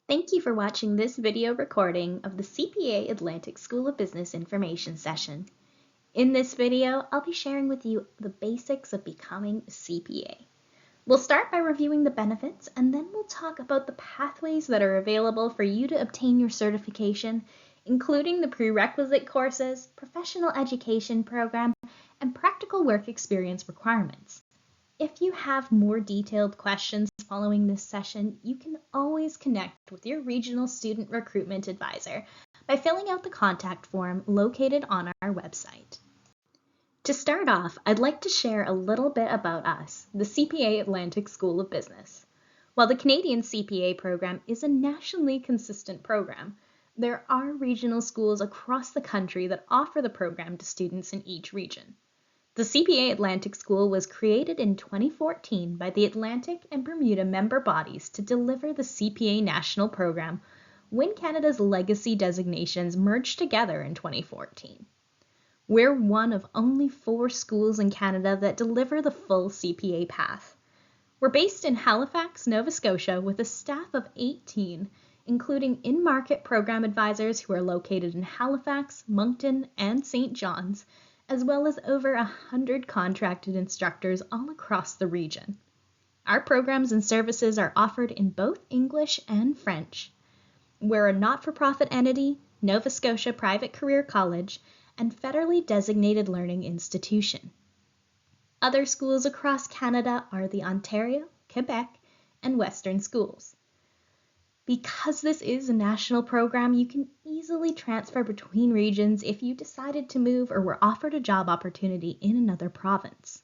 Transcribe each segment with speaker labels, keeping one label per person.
Speaker 1: Thank you for watching this video recording of the CPA Atlantic School of Business information session. In this video, I'll be sharing with you the basics of becoming a CPA. We'll start by reviewing the benefits, and then we'll talk about the pathways that are available for you to obtain your certification, including the prerequisite courses, professional education program, and practical work experience requirements. If you have more detailed questions following this session, you can always connect with your regional student recruitment advisor by filling out the contact form located on our website. To start off, I'd like to share a little bit about us, the CPA Atlantic School of Business. While the Canadian CPA program is a nationally consistent program, there are regional schools across the country that offer the program to students in each region. The CPA Atlantic School was created in 2014 by the Atlantic and Bermuda member bodies to deliver the CPA National Program when Canada's legacy designations merged together in 2014. We're one of only 4 schools in Canada that deliver the full CPA path. We're based in Halifax, Nova Scotia, with a staff of 18, including in-market program advisors who are located in Halifax, Moncton, and St. John's, as well as over 100 contracted instructors all across the region. Our programs and services are offered in both English and French. We're a not-for-profit entity, Nova Scotia Private Career College, and federally designated learning institution. Other schools across Canada are the Ontario, Quebec, and Western schools. Because this is a national program, you can easily transfer between regions if you decided to move or were offered a job opportunity in another province.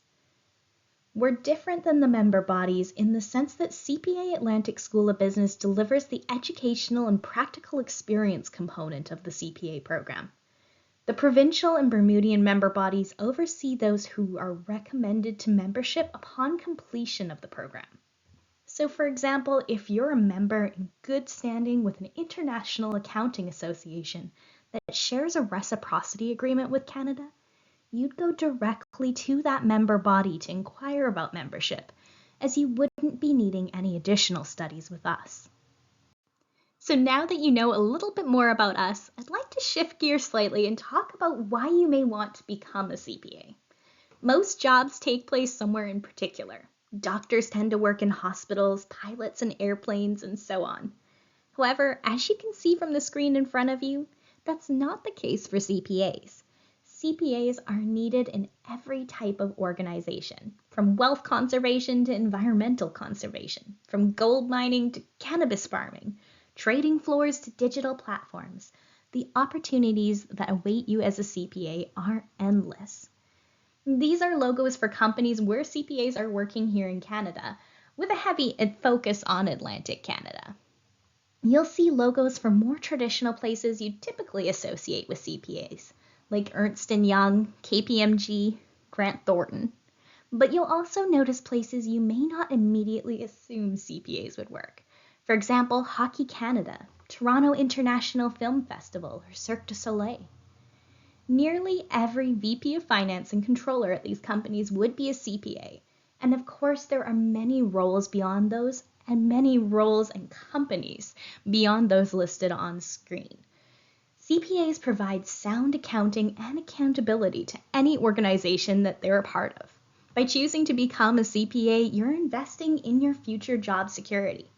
Speaker 1: We're different than the member bodies in the sense that CPA Atlantic School of Business delivers the educational and practical experience component of the CPA program. The provincial and Bermudian member bodies oversee those who are recommended to membership upon completion of the program. So for example, if you're a member in good standing with an international accounting association that shares a reciprocity agreement with Canada, you'd go directly to that member body to inquire about membership, as you wouldn't be needing any additional studies with us. So now that you know a little bit more about us, I'd like to shift gears slightly and talk about why you may want to become a CPA. Most jobs take place somewhere in particular. Doctors tend to work in hospitals, pilots in airplanes, and so on. However, as you can see from the screen in front of you, that's not the case for CPAs. CPAs are needed in every type of organization, from wealth conservation to environmental conservation, from gold mining to cannabis farming, trading floors to digital platforms. The opportunities that await you as a CPA are endless. These are logos for companies where CPAs are working here in Canada, with a heavy focus on Atlantic Canada. You'll see logos for more traditional places you typically associate with CPAs, like Ernst & Young, KPMG, Grant Thornton. But you'll also notice places you may not immediately assume CPAs would work. For example, Hockey Canada, Toronto International Film Festival, or Cirque du Soleil. Nearly every VP of Finance and Controller at these companies would be a CPA, and of course there are many roles beyond those and many roles and companies beyond those listed on screen. CPAs provide sound accounting and accountability to any organization that they're a part of. By choosing to become a CPA, you're investing in your future job security.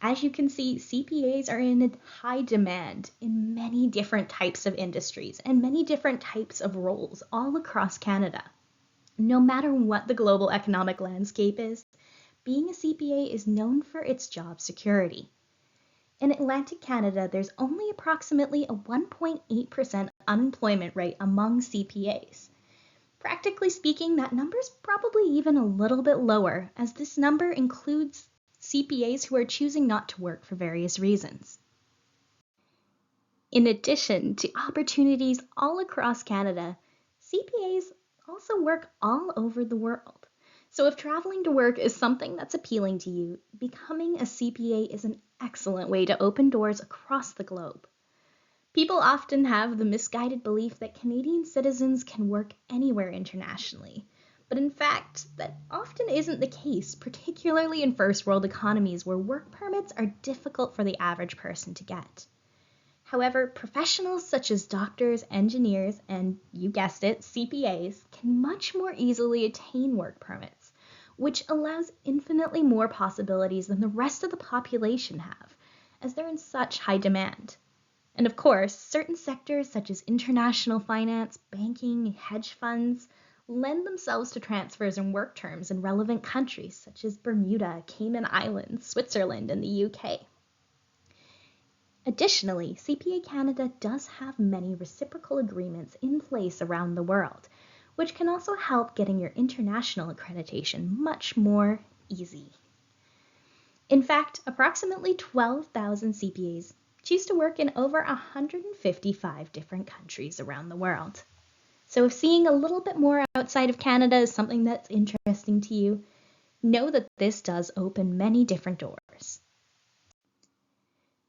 Speaker 1: As you can see, CPAs are in high demand in many different types of industries and many different types of roles all across Canada. No matter what the global economic landscape is, being a CPA is known for its job security. In Atlantic Canada, there's only approximately a 1.8% unemployment rate among CPAs. Practically speaking, that number's probably even a little bit lower, as this number includes CPAs who are choosing not to work for various reasons. In addition to opportunities all across Canada, CPAs also work all over the world. So if traveling to work is something that's appealing to you, becoming a CPA is an excellent way to open doors across the globe. People often have the misguided belief that Canadian citizens can work anywhere internationally, But in fact, that often isn't the case, particularly in first world economies where work permits are difficult for the average person to get. However, professionals such as doctors, engineers, and you guessed it, CPAs, can much more easily attain work permits, which allows infinitely more possibilities than the rest of the population have, as they're in such high demand. And of course, certain sectors such as international finance, banking, hedge funds, lend themselves to transfers in work terms in relevant countries such as Bermuda, Cayman Islands, Switzerland, and the UK. Additionally, CPA Canada does have many reciprocal agreements in place around the world, which can also help getting your international accreditation much more easy. In fact, approximately 12,000 CPAs choose to work in over 155 different countries around the world. So if seeing a little bit more outside of Canada is something that's interesting to you, know that this does open many different doors.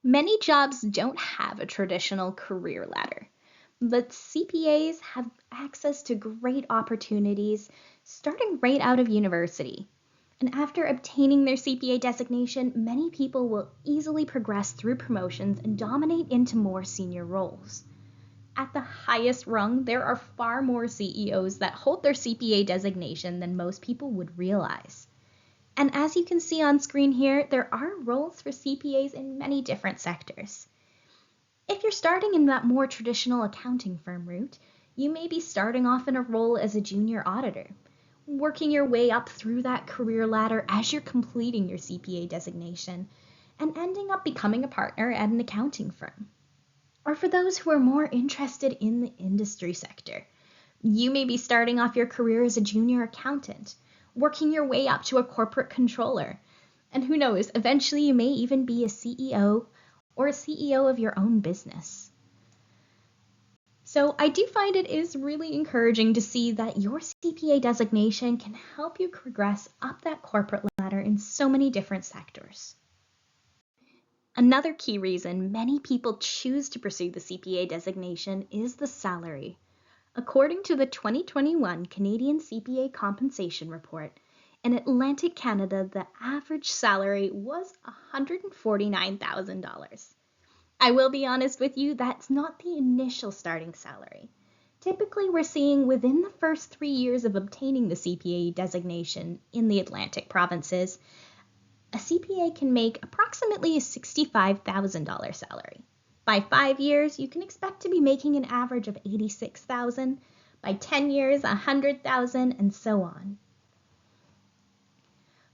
Speaker 1: Many jobs don't have a traditional career ladder, but CPAs have access to great opportunities starting right out of university. And after obtaining their CPA designation, many people will easily progress through promotions and dominate into more senior roles. At the highest rung, there are far more CEOs that hold their CPA designation than most people would realize. And as you can see on screen here, there are roles for CPAs in many different sectors. If you're starting in that more traditional accounting firm route, you may be starting off in a role as a junior auditor, working your way up through that career ladder as you're completing your CPA designation, and ending up becoming a partner at an accounting firm. Or for those who are more interested in the industry sector, you may be starting off your career as a junior accountant, working your way up to a corporate controller, and who knows, eventually you may even be a CEO or a CEO of your own business. So I do find it is really encouraging to see that your CPA designation can help you progress up that corporate ladder in so many different sectors. Another key reason many people choose to pursue the CPA designation is the salary. According to the 2021 Canadian CPA Compensation Report, in Atlantic Canada, the average salary was $149,000. I will be honest with you, that's not the initial starting salary. Typically, we're seeing within the first 3 years of obtaining the CPA designation in the Atlantic provinces, a CPA can make approximately a $65,000 salary. By 5 years, you can expect to be making an average of $86,000, by 10 years, $100,000, and so on.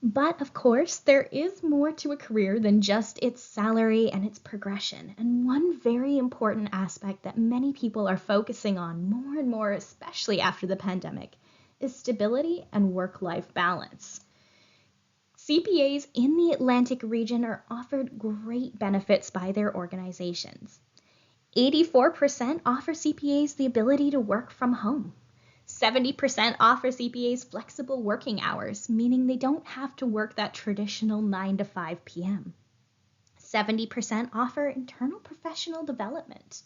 Speaker 1: But of course, there is more to a career than just its salary and its progression. And one very important aspect that many people are focusing on more and more, especially after the pandemic, is stability and work-life balance. CPAs in the Atlantic region are offered great benefits by their organizations. 84% offer CPAs the ability to work from home. 70% offer CPAs flexible working hours, meaning they don't have to work that traditional 9 to 5 p.m. 70% offer internal professional development.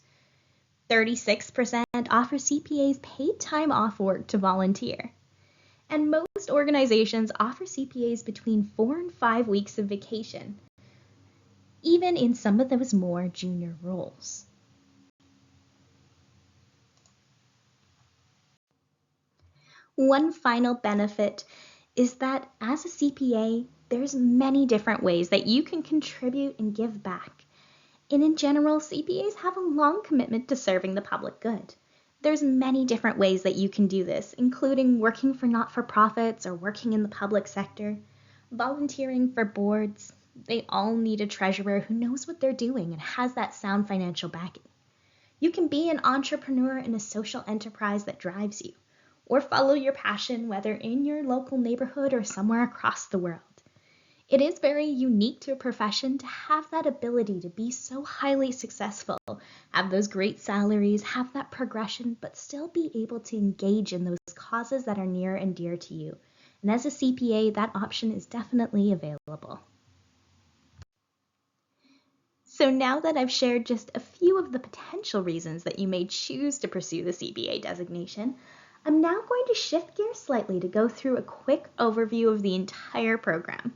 Speaker 1: 36% offer CPAs paid time off work to volunteer. And most organizations offer CPAs between 4 and 5 weeks of vacation, even in some of those more junior roles. One final benefit is that as a CPA, there's many different ways that you can contribute and give back. And in general, CPAs have a long commitment to serving the public good. There's many different ways that you can do this, including working for not-for-profits or working in the public sector, volunteering for boards. They all need a treasurer who knows what they're doing and has that sound financial backing. You can be an entrepreneur in a social enterprise that drives you, or follow your passion, whether in your local neighborhood or somewhere across the world. It is very unique to a profession to have that ability to be so highly successful, have those great salaries, have that progression, but still be able to engage in those causes that are near and dear to you. And as a CPA, that option is definitely available. So now that I've shared just a few of the potential reasons that you may choose to pursue the CPA designation, I'm now going to shift gears slightly to go through a quick overview of the entire program.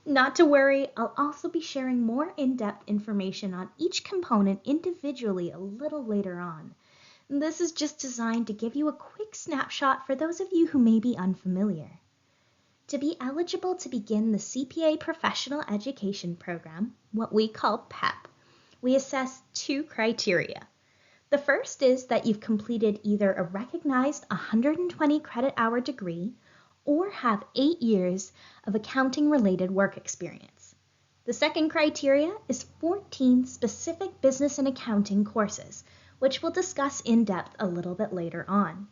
Speaker 1: Not to worry, I'll also be sharing more in-depth information on each component individually a little later on. This is just designed to give you a quick snapshot for those of you who may be unfamiliar. To be eligible to begin the CPA Professional Education Program, what we call PEP, we assess two criteria. The first is that you've completed either a recognized 120 credit hour degree or have 8 years of accounting-related work experience. The second criteria is 14 specific business and accounting courses, which we'll discuss in depth a little bit later on.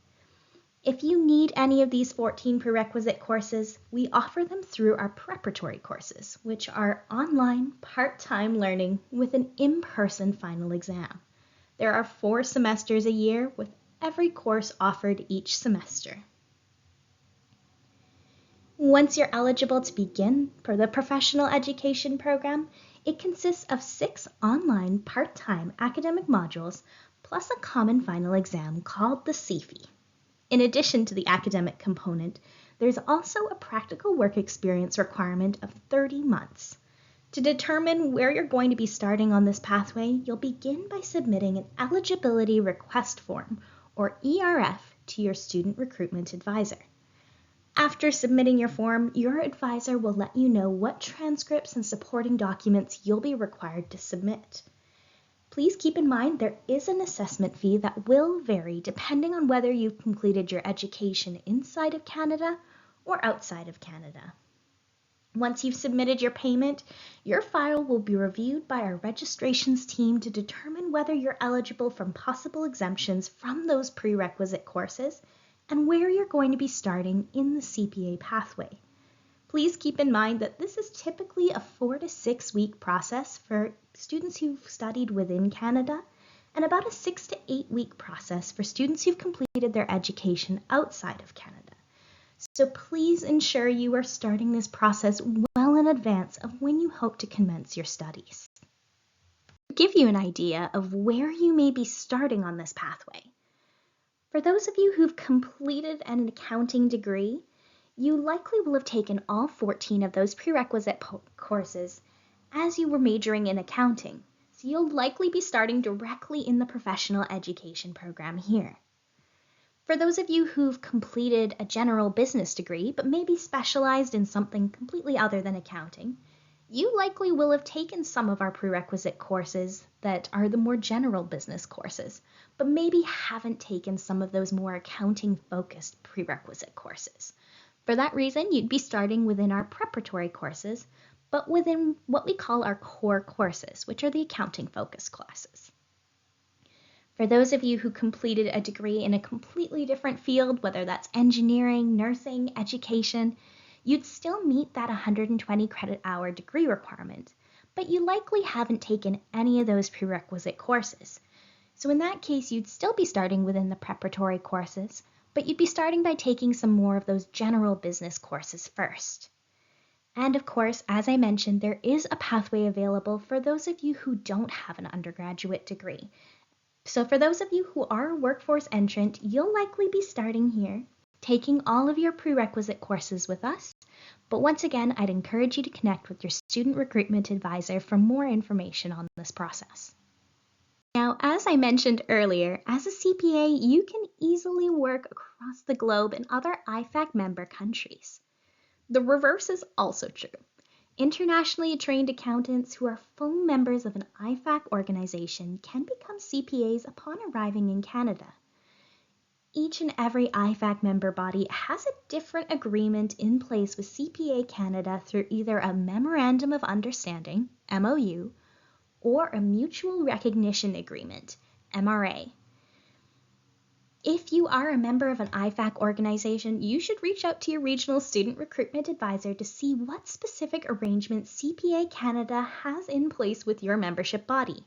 Speaker 1: If you need any of these 14 prerequisite courses, we offer them through our preparatory courses, which are online, part-time learning with an in-person final exam. There are 4 semesters a year, with every course offered each semester. Once you're eligible to begin for the professional education program, it consists of 6 online part-time academic modules plus a common final exam called the CFE. In addition to the academic component, there's also a practical work experience requirement of 30 months. To determine where you're going to be starting on this pathway, you'll begin by submitting an eligibility request form, or ERF, to your student recruitment advisor. After submitting your form, your advisor will let you know what transcripts and supporting documents you'll be required to submit. Please keep in mind there is an assessment fee that will vary depending on whether you've completed your education inside of Canada or outside of Canada. Once you've submitted your payment, your file will be reviewed by our registrations team to determine whether you're eligible for possible exemptions from those prerequisite courses and where you're going to be starting in the CPA pathway. Please keep in mind that this is typically a 4 to 6 week process for students who've studied within Canada and about a 6 to 8 week process for students who've completed their education outside of Canada. So please ensure you are starting this process well in advance of when you hope to commence your studies. To give you an idea of where you may be starting on this pathway, for those of you who've completed an accounting degree, you likely will have taken all 14 of those prerequisite courses as you were majoring in accounting, so you'll likely be starting directly in the professional education program here. For those of you who've completed a general business degree but maybe specialized in something completely other than accounting, you likely will have taken some of our prerequisite courses that are the more general business courses, but maybe haven't taken some of those more accounting-focused prerequisite courses. For that reason, you'd be starting within our preparatory courses, but within what we call our core courses, which are the accounting-focused classes. For those of you who completed a degree in a completely different field, whether that's engineering, nursing, education, you'd still meet that 120 credit hour degree requirement, but you likely haven't taken any of those prerequisite courses. So in that case, you'd still be starting within the preparatory courses, but you'd be starting by taking some more of those general business courses first. And of course, as I mentioned, there is a pathway available for those of you who don't have an undergraduate degree. So for those of you who are a workforce entrant, you'll likely be starting here, taking all of your prerequisite courses with us. But once again, I'd encourage you to connect with your student recruitment advisor for more information on this process. Now, as I mentioned earlier, as a CPA, you can easily work across the globe in other IFAC member countries. The reverse is also true. Internationally trained accountants who are full members of an IFAC organization can become CPAs upon arriving in Canada. Each and every IFAC member body has a different agreement in place with CPA Canada through either a Memorandum of Understanding, MOU, or a Mutual Recognition Agreement, MRA. If you are a member of an IFAC organization, you should reach out to your regional student recruitment advisor to see what specific arrangements CPA Canada has in place with your membership body.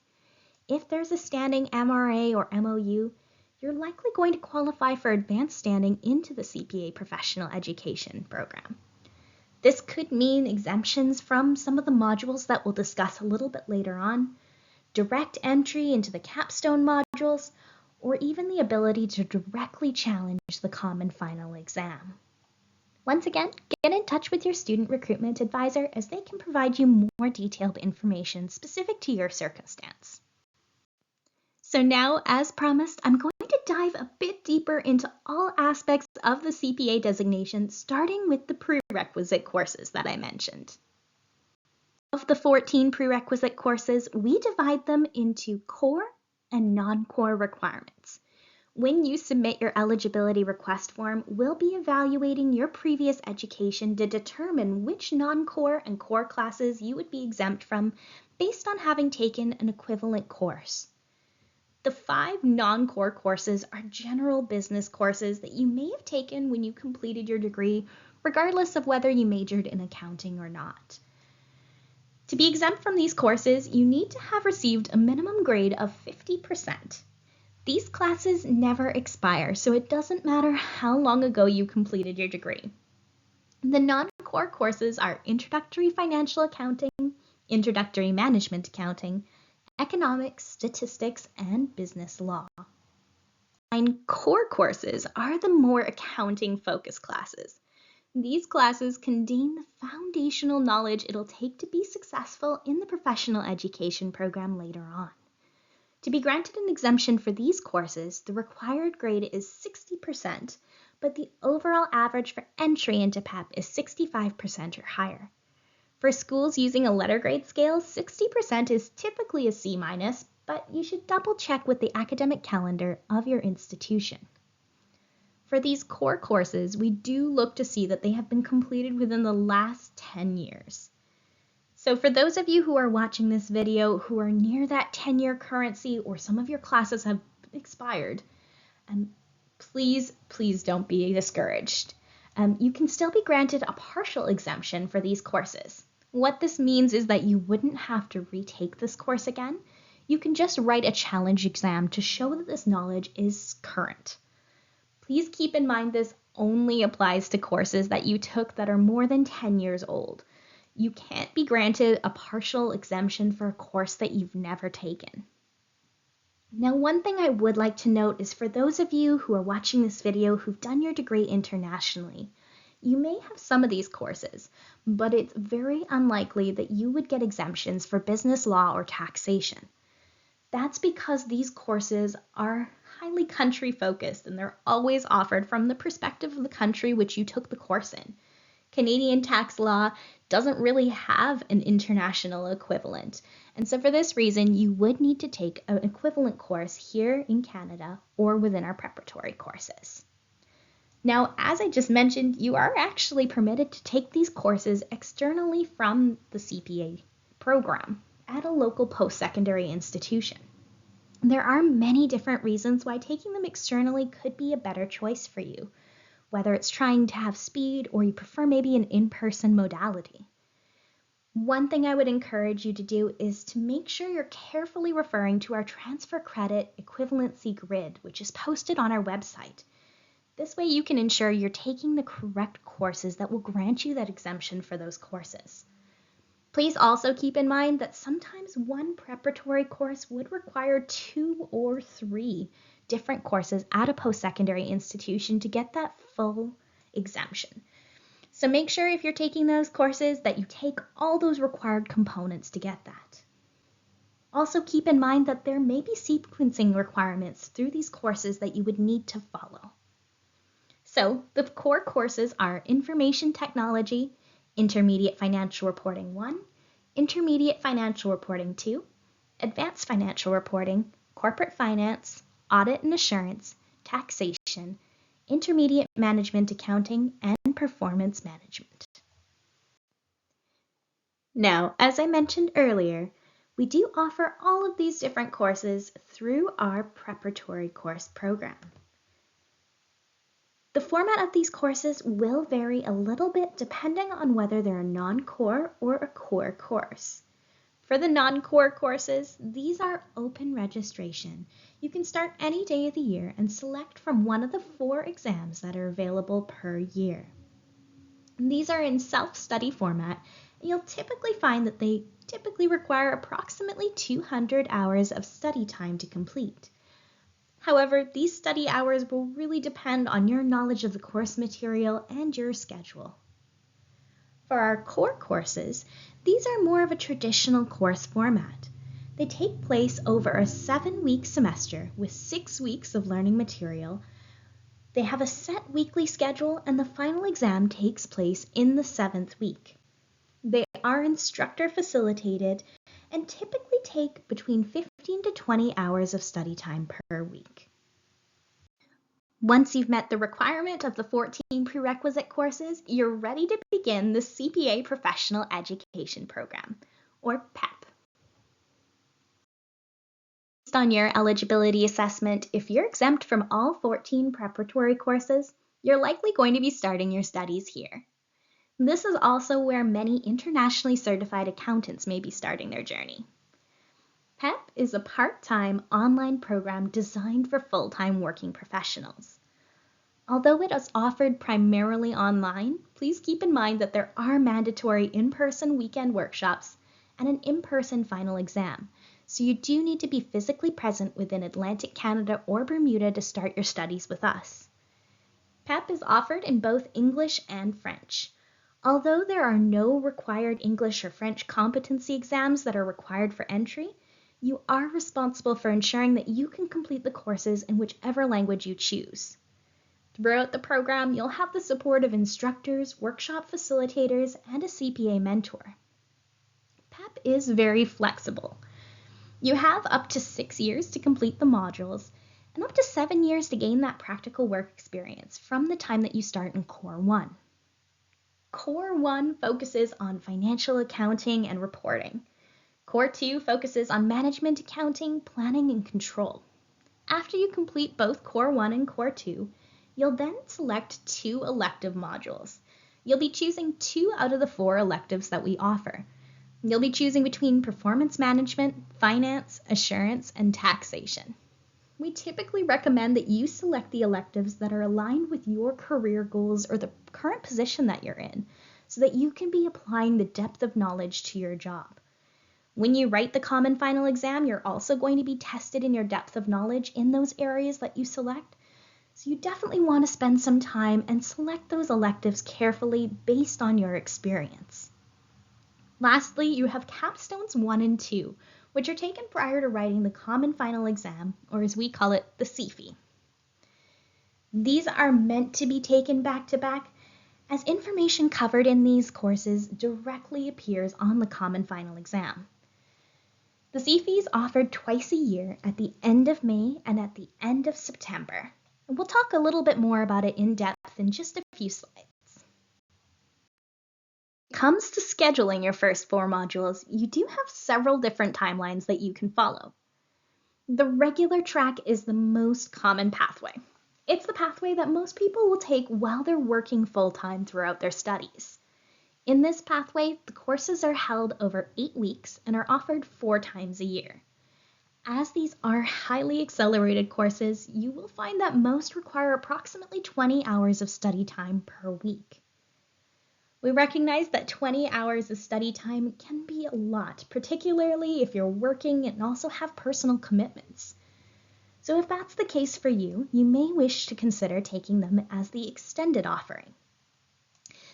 Speaker 1: If there's a standing MRA or MOU, you're likely going to qualify for advanced standing into the CPA professional education program. This could mean exemptions from some of the modules that we'll discuss a little bit later on, direct entry into the capstone modules, or even the ability to directly challenge the common final exam. Once again, get in touch with your student recruitment advisor as they can provide you more detailed information specific to your circumstance. So now, as promised, I'm going to dive a bit deeper into all aspects of the CPA designation, starting with the prerequisite courses that I mentioned. Of the 14 prerequisite courses, we divide them into core and non-core requirements. When you submit your eligibility request form, we'll be evaluating your previous education to determine which non-core and core classes you would be exempt from based on having taken an equivalent course. The 5 non-core courses are general business courses that you may have taken when you completed your degree, regardless of whether you majored in accounting or not. To be exempt from these courses, you need to have received a minimum grade of 50%. These classes never expire, so it doesn't matter how long ago you completed your degree. The non-core courses are Introductory Financial Accounting, Introductory Management Accounting, Economics, Statistics, and Business Law. 9 core courses are the more accounting-focused classes. These classes contain the foundational knowledge it'll take to be successful in the professional education program later on. To be granted an exemption for these courses, the required grade is 60%, but the overall average for entry into PEP is 65% or higher. For schools using a letter grade scale, 60% is typically a C-, but you should double check with the academic calendar of your institution. For these core courses, we do look to see that they have been completed within the last 10 years. So for those of you who are watching this video who are near that 10-year currency or some of your classes have expired, please don't be discouraged. You can still be granted a partial exemption for these courses. What this means is that you wouldn't have to retake this course again. You can just write a challenge exam to show that this knowledge is current. Please keep in mind this only applies to courses that you took that are more than 10 years old. You can't be granted a partial exemption for a course that you've never taken. Now, one thing I would like to note is for those of you who are watching this video who've done your degree internationally, you may have some of these courses, but it's very unlikely that you would get exemptions for business law or taxation. That's because these courses are highly country focused and they're always offered from the perspective of the country which you took the course in. Canadian tax law doesn't really have an international equivalent, and so for this reason you would need to take an equivalent course here in Canada or within our preparatory courses. Now, as I just mentioned, you are actually permitted to take these courses externally from the CPA program at a local post-secondary institution. There are many different reasons why taking them externally could be a better choice for you, whether it's trying to have speed or you prefer maybe an in-person modality. One thing I would encourage you to do is to make sure you're carefully referring to our transfer credit equivalency grid, which is posted on our website. This way you can ensure you're taking the correct courses that will grant you that exemption for those courses. Please also keep in mind that sometimes one preparatory course would require 2 or 3 different courses at a post-secondary institution to get that full exemption. So make sure if you're taking those courses that you take all those required components to get that. Also keep in mind that there may be sequencing requirements through these courses that you would need to follow. So the core courses are Information Technology, Intermediate Financial Reporting 1, Intermediate Financial Reporting 2, Advanced Financial Reporting, Corporate Finance, Audit and Assurance, Taxation, Intermediate Management Accounting, and Performance Management. Now, as I mentioned earlier, we do offer all of these different courses through our preparatory course program. The format of these courses will vary a little bit depending on whether they're a non-core or a core course. For the non-core courses, these are open registration. You can start any day of the year and select from one of the 4 exams that are available per year. These are in self-study format, and you'll typically find that they typically require approximately 200 hours of study time to complete. However, these study hours will really depend on your knowledge of the course material and your schedule. For our core courses, these are more of a traditional course format. They take place over a 7-week semester with 6 weeks of learning material. They have a set weekly schedule, and the final exam takes place in the 7th week. They are instructor facilitated and typically take between 15 to 20 hours of study time per week. Once you've met the requirement of the 14 prerequisite courses, you're ready to begin the CPA Professional Education Program, or PEP. Based on your eligibility assessment, if you're exempt from all 14 preparatory courses, you're likely going to be starting your studies here. This is also where many internationally certified accountants may be starting their journey. PEP is a part-time online program designed for full-time working professionals. Although it is offered primarily online, please keep in mind that there are mandatory in-person weekend workshops and an in-person final exam, so you do need to be physically present within Atlantic Canada or Bermuda to start your studies with us. PEP is offered in both English and French. Although there are no required English or French competency exams that are required for entry, you are responsible for ensuring that you can complete the courses in whichever language you choose. Throughout the program, you'll have the support of instructors, workshop facilitators, and a CPA mentor. PEP is very flexible. You have up to 6 years to complete the modules and up to 7 years to gain that practical work experience from the time that you start in Core 1. Core 1 focuses on financial accounting and reporting. Core 2 focuses on management accounting, planning, and control. After you complete both Core 1 and Core 2, you'll then select 2 elective modules. You'll be choosing 2 out of the 4 electives that we offer. You'll be choosing between performance management, finance, assurance, and taxation. We typically recommend that you select the electives that are aligned with your career goals or the current position that you're in, so that you can be applying the depth of knowledge to your job. When you write the common final exam, you're also going to be tested in your depth of knowledge in those areas that you select. So you definitely want to spend some time and select those electives carefully based on your experience. Lastly, you have capstones 1 and 2, which are taken prior to writing the common final exam, or as we call it, the CFE. These are meant to be taken back to back, as information covered in these courses directly appears on the common final exam. The CFE is offered twice a year at the end of May and at the end of September. And we'll talk a little bit more about it in depth in just a few slides. When it comes to scheduling your first 4 modules, you do have several different timelines that you can follow. The regular track is the most common pathway. It's the pathway that most people will take while they're working full-time throughout their studies. In this pathway, the courses are held over 8 weeks and are offered 4 times a year. As these are highly accelerated courses, you will find that most require approximately 20 hours of study time per week. We recognize that 20 hours of study time can be a lot, particularly if you're working and also have personal commitments. So if that's the case for you, you may wish to consider taking them as the extended offering.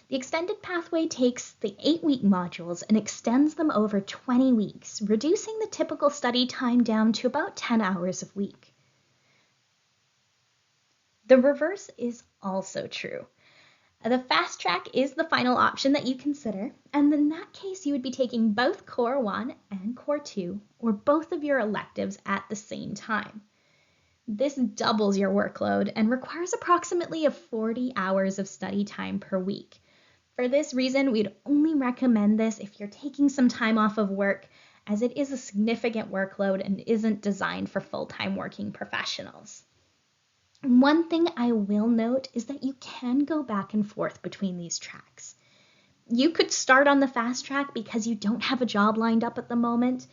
Speaker 1: The extended pathway takes the 8-week modules and extends them over 20 weeks, reducing the typical study time down to about 10 hours a week. The reverse is also true. The fast track is the final option that you consider, and in that case you would be taking both Core 1 and Core 2, or both of your electives at the same time. This doubles your workload and requires approximately 40 hours of study time per week. For this reason, we'd only recommend this if you're taking some time off of work, as it is a significant workload and isn't designed for full-time working professionals. One thing I will note is that you can go back and forth between these tracks. You could start on the fast track because you don't have a job lined up at the moment,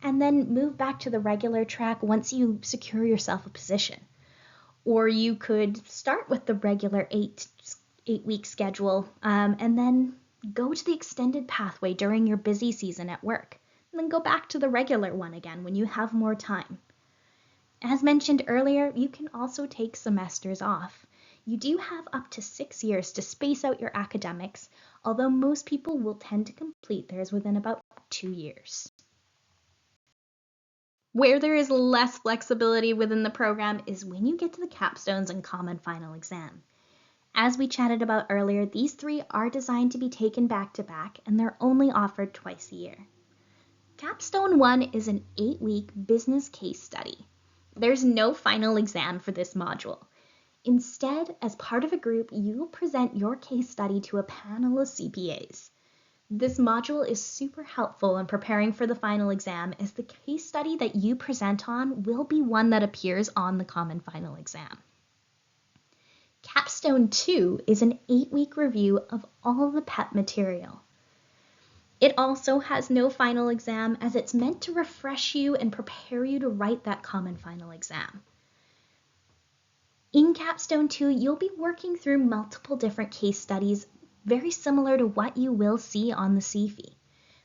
Speaker 1: and then move back to the regular track once you secure yourself a position. Or you could start with the regular 8-week schedule and then go to the extended pathway during your busy season at work, and then go back to the regular one again when you have more time. As mentioned earlier, you can also take semesters off. You do have up to 6 years to space out your academics, although most people will tend to complete theirs within about 2 years. Where there is less flexibility within the program is when you get to the capstones and common final exam. As we chatted about earlier, these 3 are designed to be taken back to back, and they're only offered twice a year. Capstone 1 is an 8-week business case study. There's no final exam for this module. Instead, as part of a group, you will present your case study to a panel of CPAs. This module is super helpful in preparing for the final exam, as the case study that you present on will be one that appears on the common final exam. Capstone 2 is an 8-week review of all the PEP material. It also has no final exam, as it's meant to refresh you and prepare you to write that common final exam. In Capstone 2, you'll be working through multiple different case studies, very similar to what you will see on the CFE.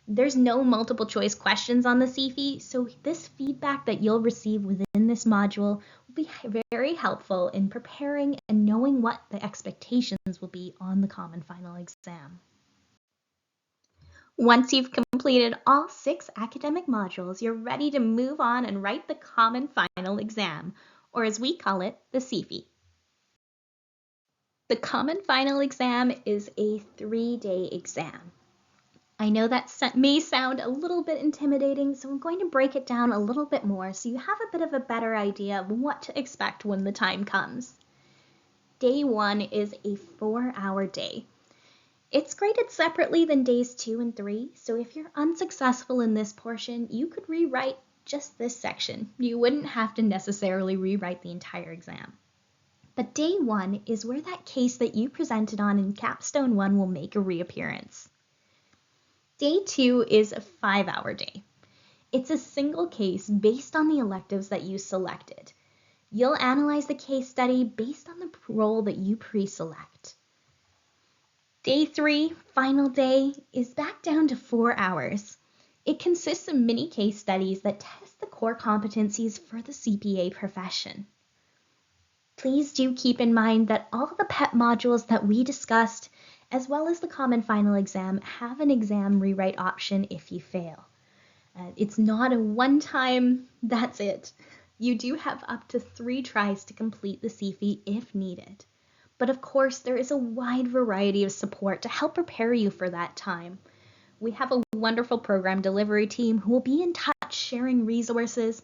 Speaker 1: There's no multiple choice questions on the CFE, so this feedback that you'll receive within this module will be very helpful in preparing and knowing what the expectations will be on the common final exam. Once you've completed all 6 academic modules, you're ready to move on and write the common final exam, or as we call it, the CFE. The common final exam is a 3-day exam. I know that may sound a little bit intimidating, so I'm going to break it down a little bit more so you have a bit of a better idea of what to expect when the time comes. Day 1 is a 4-hour day. It's graded separately than days 2 and 3, so if you're unsuccessful in this portion, you could rewrite just this section. You wouldn't have to necessarily rewrite the entire exam. But day 1 is where that case that you presented on in Capstone 1 will make a reappearance. Day 2 is a 5-hour day. It's a single case based on the electives that you selected. You'll analyze the case study based on the role that you pre-select. Day 3, final day, is back down to 4 hours. It consists of mini case studies that test the core competencies for the CPA profession. Please do keep in mind that all the PEP modules that we discussed, as well as the common final exam, have an exam rewrite option if you fail. It's not a one-time, that's it. You do have up to 3 tries to complete the CFE if needed. But of course, there is a wide variety of support to help prepare you for that time. We have a wonderful program delivery team who will be in touch sharing resources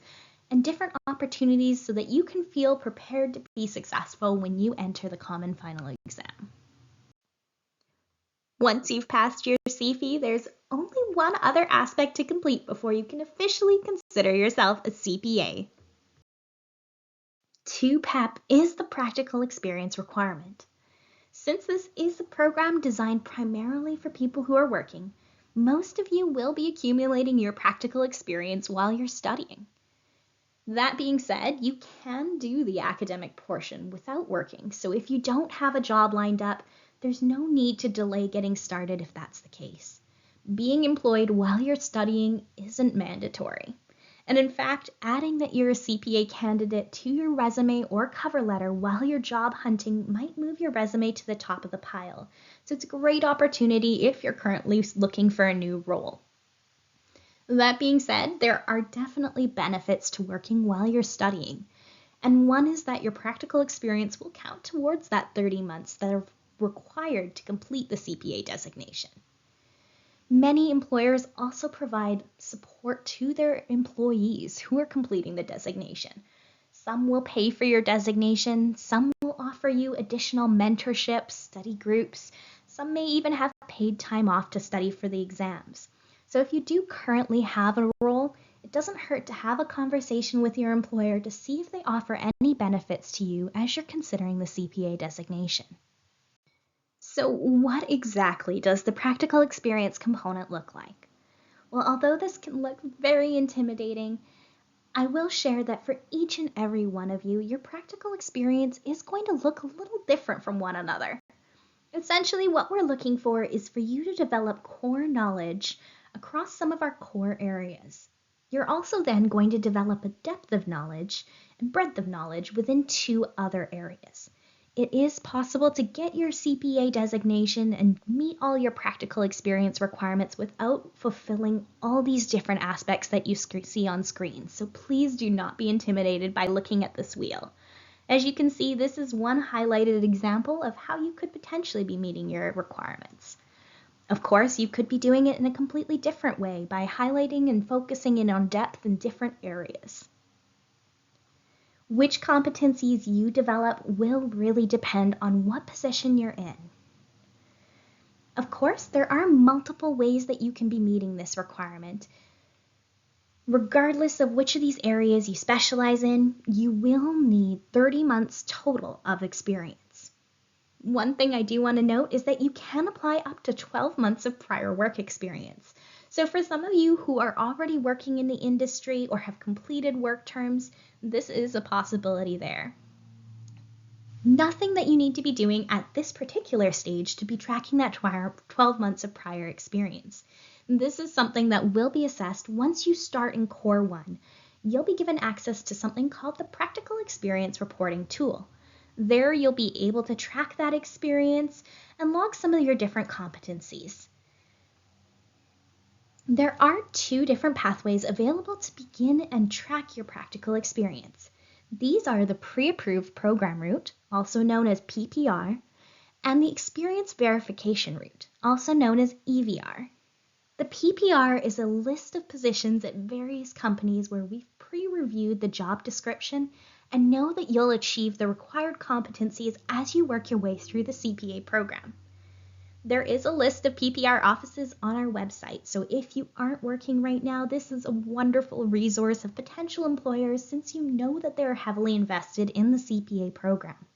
Speaker 1: and different opportunities so that you can feel prepared to be successful when you enter the common final exam. Once you've passed your CFE, there's only one other aspect to complete before you can officially consider yourself a CPA. 2 PEP is the practical experience requirement. Since this is a program designed primarily for people who are working, most of you will be accumulating your practical experience while you're studying. That being said, you can do the academic portion without working, so if you don't have a job lined up, there's no need to delay getting started if that's the case. Being employed while you're studying isn't mandatory. And in fact, adding that you're a CPA candidate to your resume or cover letter while you're job hunting might move your resume to the top of the pile. So it's a great opportunity if you're currently looking for a new role. That being said, there are definitely benefits to working while you're studying. And one is that your practical experience will count towards that 30 months that are required to complete the CPA designation. Many employers also provide support to their employees who are completing the designation. Some will pay for your designation, some will offer you additional mentorship, study groups, some may even have paid time off to study for the exams. So if you do currently have a role, it doesn't hurt to have a conversation with your employer to see if they offer any benefits to you as you're considering the CPA designation. So what exactly does the practical experience component look like? Well, although this can look very intimidating, I will share that for each and every one of you, your practical experience is going to look a little different from one another. Essentially, what we're looking for is for you to develop core knowledge across some of our core areas. You're also then going to develop a depth of knowledge and breadth of knowledge within 2 other areas. It is possible to get your CPA designation and meet all your practical experience requirements without fulfilling all these different aspects that you see on screen. So please do not be intimidated by looking at this wheel. As you can see, this is one highlighted example of how you could potentially be meeting your requirements. Of course, you could be doing it in a completely different way by highlighting and focusing in on depth in different areas. Which competencies you develop will really depend on what position you're in. Of course, there are multiple ways that you can be meeting this requirement. Regardless of which of these areas you specialize in, you will need 30 months total of experience. One thing I do want to note is that you can apply up to 12 months of prior work experience. So for some of you who are already working in the industry or have completed work terms, this is a possibility there. Nothing that you need to be doing at this particular stage to be tracking that 12 months of prior experience. This is something that will be assessed once you start in Core 1. You'll be given access to something called the Practical Experience Reporting Tool. There you'll be able to track that experience and log some of your different competencies. There are 2 different pathways available to begin and track your practical experience. These are the Pre-Approved Program Route, also known as PPR, and the Experience Verification Route, also known as EVR. The PPR is a list of positions at various companies where we've pre-reviewed the job description and know that you'll achieve the required competencies as you work your way through the CPA program. There is a list of PPR offices on our website, so if you aren't working right now, this is a wonderful resource of potential employers since you know that they're heavily invested in the CPA program.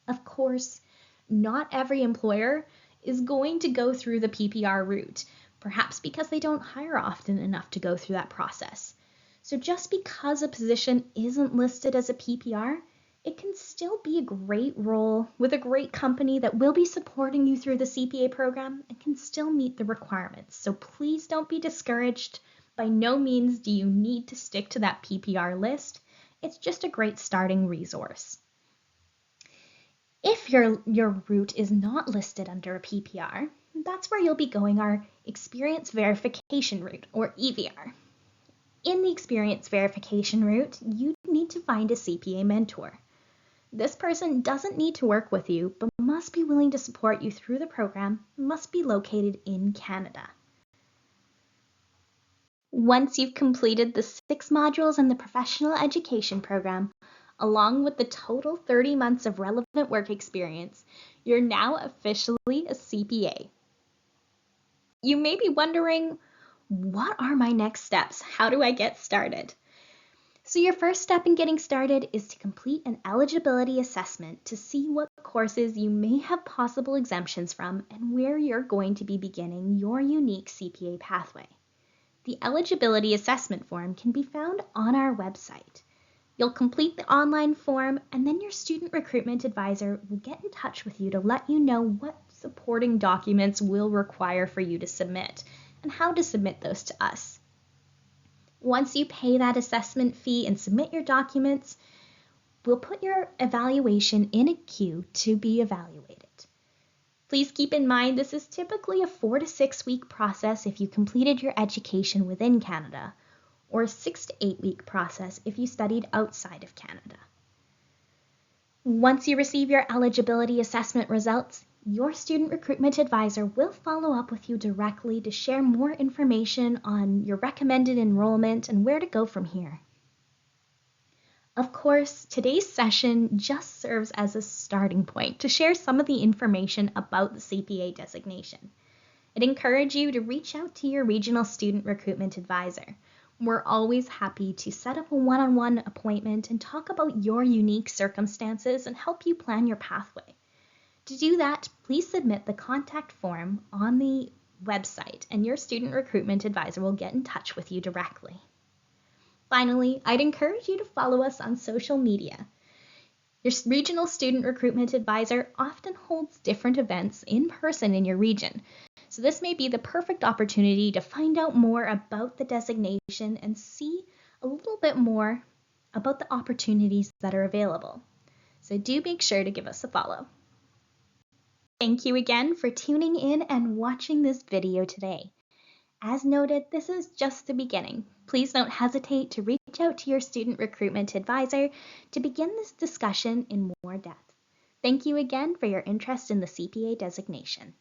Speaker 1: Of course, not every employer is going to go through the PPR route, perhaps because they don't hire often enough to go through that process. So just because a position isn't listed as a PPR, it can still be a great role with a great company that will be supporting you through the CPA program and can still meet the requirements. So please don't be discouraged. By no means do you need to stick to that PPR list. It's just a great starting resource. If your route is not listed under a PPR, that's where you'll be going our Experience Verification Route, or EVR. In the Experience Verification Route, you need to find a CPA mentor. This person doesn't need to work with you, but must be willing to support you through the program, must be located in Canada. Once you've completed the 6 modules in the Professional Education Program, along with the total 30 months of relevant work experience, you're now officially a CPA. You may be wondering, what are my next steps? How do I get started? So your first step in getting started is to complete an eligibility assessment to see what courses you may have possible exemptions from and where you're going to be beginning your unique CPA pathway. The eligibility assessment form can be found on our website. You'll complete the online form and then your student recruitment advisor will get in touch with you to let you know what supporting documents we'll require for you to submit and how to submit those to us. Once you pay that assessment fee and submit your documents, we'll put your evaluation in a queue to be evaluated. Please keep in mind this is typically a 4 to 6 week process if you completed your education within Canada, or a 6 to 8 week process if you studied outside of Canada. Once you receive your eligibility assessment results, your student recruitment advisor will follow up with you directly to share more information on your recommended enrollment and where to go from here. Of course, today's session just serves as a starting point to share some of the information about the CPA designation. I'd encourage you to reach out to your regional student recruitment advisor. We're always happy to set up a one-on-one appointment and talk about your unique circumstances and help you plan your pathway. To do that, please submit the contact form on the website and your student recruitment advisor will get in touch with you directly. Finally, I'd encourage you to follow us on social media. Your regional student recruitment advisor often holds different events in person in your region, So this may be the perfect opportunity to find out more about the designation and see a little bit more about the opportunities that are available. So do make sure to give us a follow. Thank you again for tuning in and watching this video today. As noted, this is just the beginning. Please don't hesitate to reach out to your student recruitment advisor to begin this discussion in more depth. Thank you again for your interest in the CPA designation.